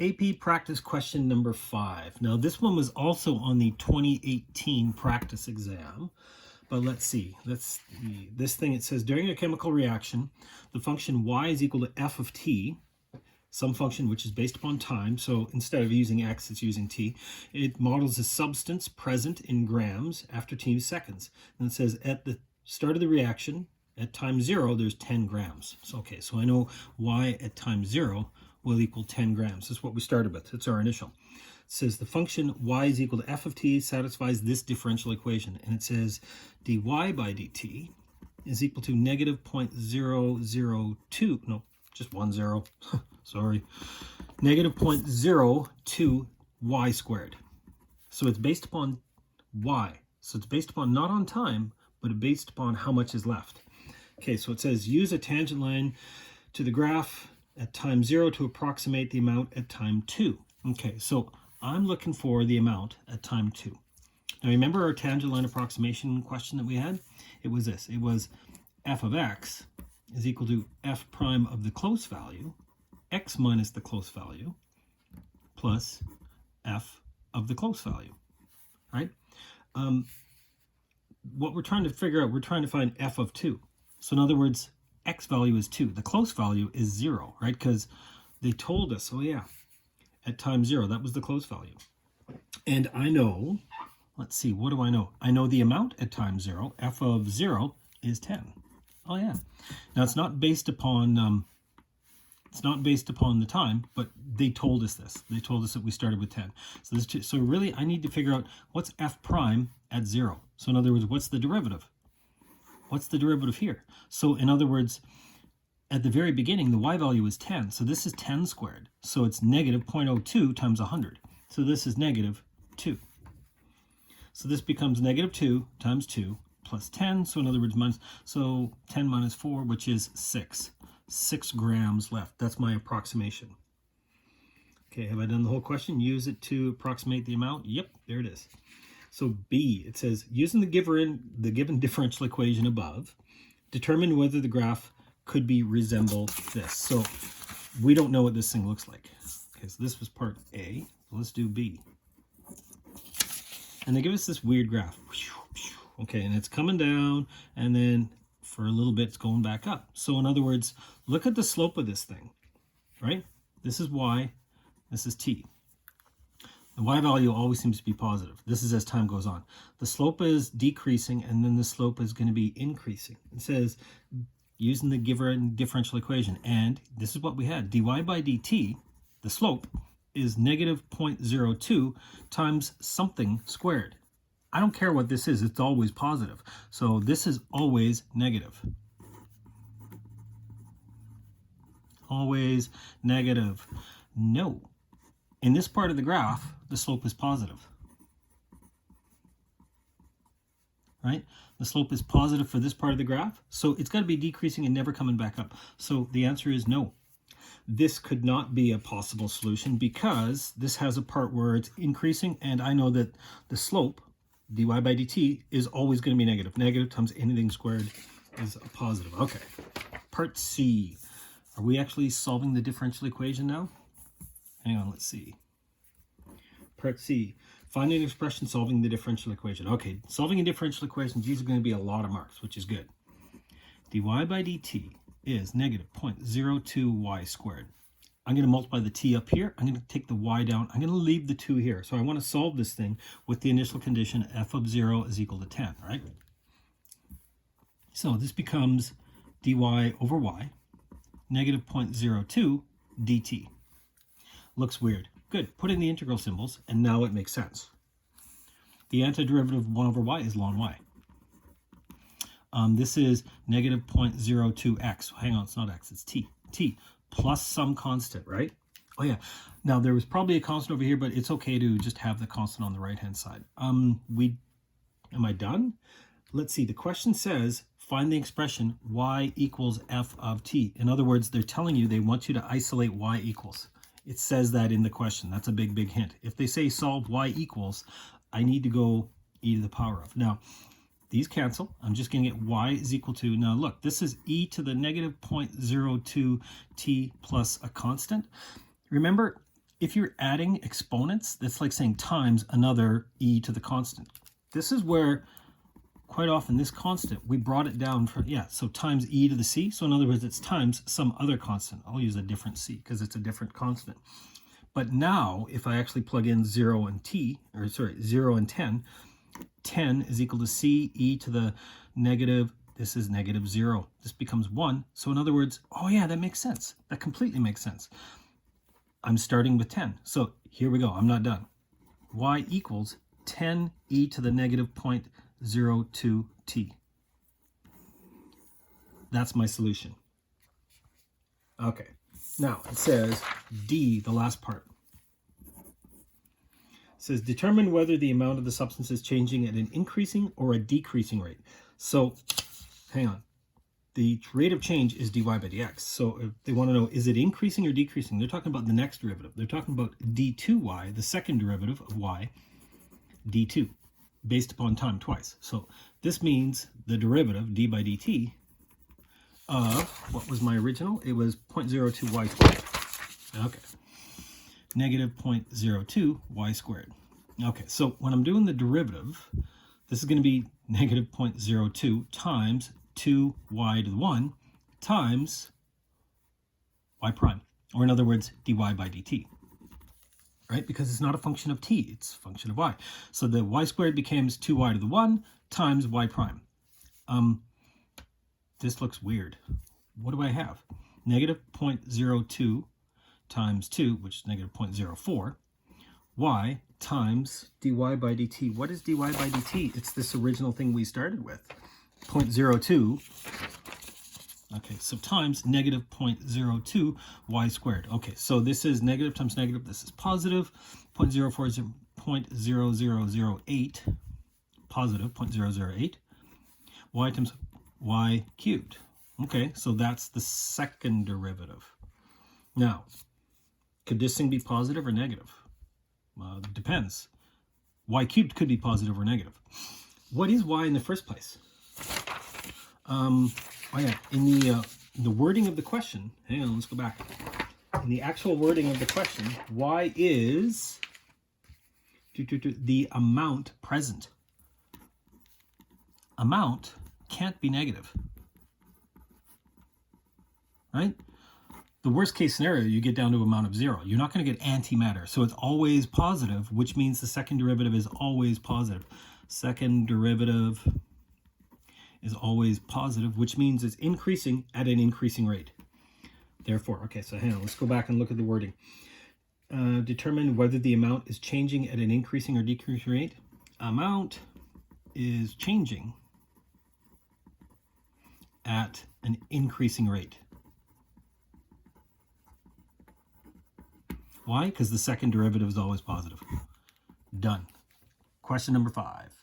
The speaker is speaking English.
AP practice question number 5. Now this one was also on the 2018 practice exam, but let's see. This thing, it says during a chemical reaction, the function y is equal to f of t, some function which is based upon time. So instead of using x, it's using t. It models a substance present in grams after t seconds. And it says at the start of the reaction, at time 0, there's 10 grams. So, okay, so I know y at time 0 will equal 10 grams. That's what we started with. It's our initial. It says the function y is equal to f of t satisfies this differential equation. And it says dy by dt is equal to negative 0.002, no, just 1 0, sorry, negative 0.02 y squared. So it's based upon y. So it's based upon not on time, but based upon how much is left. Okay, so it says use a tangent line to the graph at time 0 to approximate the amount at time 2. Okay, so I'm looking for the amount at time 2. Now remember our tangent line approximation question that we had? It was this. It was f of x is equal to f prime of the close value, x minus the close value, plus f of the close value, right? What we're trying to figure out, we're trying to find f of 2. So in other words, x value is 2. The close value is 0, right? Because they told us, oh yeah, at time 0, that was the close value. And I know, let's see, what do I know? I know the amount at time 0, f of 0 is 10. Oh yeah. Now it's not based upon the time, but they told us this. They told us that we started with 10. So really I need to figure out what's f prime at 0. So in other words, what's the derivative? What's the derivative here? So in other words, at the very beginning, the y value is 10. So this is 10 squared. So it's negative 0.02 times 100. So this is negative 2. So this becomes negative 2 times 2 plus 10. So in other words, 10 minus 4, which is 6. 6 grams left. That's my approximation. Okay, have I done the whole question? Use it to approximate the amount? Yep, there it is. So B, it says, using the given differential equation above, determine whether the graph could be resemble this. So we don't know what this thing looks like. Okay, so this was part A. So let's do B. And they give us this weird graph. Okay, and it's coming down, and then for a little bit, it's going back up. So in other words, look at the slope of this thing, right? This is y, this is t. The y value always seems to be positive. This is as time goes on. The slope is decreasing, and then the slope is going to be increasing. It says, using the given differential equation, and this is what we had. Dy by dt, the slope, is negative 0.02 times something squared. I don't care what this is. It's always positive. So this is always negative. Always negative. No. In this part of the graph, the slope is positive. Right? The slope is positive for this part of the graph. So it's got to be decreasing and never coming back up. So the answer is no. This could not be a possible solution because this has a part where it's increasing, and I know that the slope, dy by dt, is always going to be negative. Negative times anything squared is a positive. Okay. Part C. Are we actually solving the differential equation now? Hang on, let's see. Part C. Find an expression solving the differential equation. Okay, solving a differential equation, these are going to be a lot of marks, which is good. Dy by dt is negative 0.02 y squared. I'm going to multiply the t up here. I'm going to take the y down. I'm going to leave the 2 here. So I want to solve this thing with the initial condition f of 0 is equal to 10, right? So this becomes dy over y, negative 0.02 dt. Looks weird. Good. Put in the integral symbols, and now it makes sense. The antiderivative of 1 over y is ln y. This is negative 0.02x. Hang on, it's not x, it's t. T plus some constant, right? Oh yeah. Now there was probably a constant over here, but it's okay to just have the constant on the right-hand side. Am I done? Let's see. The question says, find the expression y equals f of t. In other words, they're telling you they want you to isolate y equals. It says that in the question. That's a big, big hint. If they say solve y equals, I need to go e to the power of. Now, these cancel. I'm just going to get y is equal to, now look, this is e to the negative 0.02 t plus a constant. Remember, if you're adding exponents, that's like saying times another e to the constant. This is where quite often this constant, we brought it down from, so times e to the c. So in other words, it's times some other constant. I'll use a different c because it's a different constant. But now, if I actually plug in 0 and 10, 10 is equal to c e to the negative, this is negative 0. This becomes 1. So in other words, oh yeah, that makes sense. That completely makes sense. I'm starting with 10. So here we go. I'm not done. Y equals 10 e to the negative 0.02t. That's my solution. Okay. Now it says D, the last part. It says determine whether the amount of the substance is changing at an increasing or a decreasing rate. So hang on. The rate of change is dy by dx. So if they want to know, is it increasing or decreasing? They're talking about the next derivative. They're talking about d2y, the second derivative of y, d2, based upon time twice. So this means the derivative, d by dt, of, what was my original? It was 0.02 y squared. Okay. Negative 0.02 y squared. Okay, so when I'm doing the derivative, this is going to be negative 0.02 times 2y to the 1 times y prime, or in other words, dy by dt, right? Because it's not a function of t, it's a function of y. So the y squared becomes 2y to the 1 times y prime. This looks weird. What do I have? Negative 0.02 times 2, which is negative 0.04, y times dy by dt. What is dy by dt? It's this original thing we started with. 0.02, okay, so times negative 0.02 y squared. Okay, so this is negative times negative, this is positive. 0.04 is 0.0008, positive 0.008, y times y cubed. Okay, so that's the second derivative. Now, could this thing be positive or negative? Depends. Y cubed could be positive or negative. What is y in the first place? Oh yeah, in the wording of the question, hang on, let's go back. In the actual wording of the question, y is the amount present. Amount can't be negative, right? The worst case scenario, you get down to amount of 0. You're not going to get antimatter, so it's always positive, which means the second derivative is always positive. Second derivative is always positive, which means it's increasing at an increasing rate. Therefore, okay, so hang on, let's go back and look at the wording. Determine whether the amount is changing at an increasing or decreasing rate. Amount is changing at an increasing rate. Why? Because the second derivative is always positive. Done. Question number 5.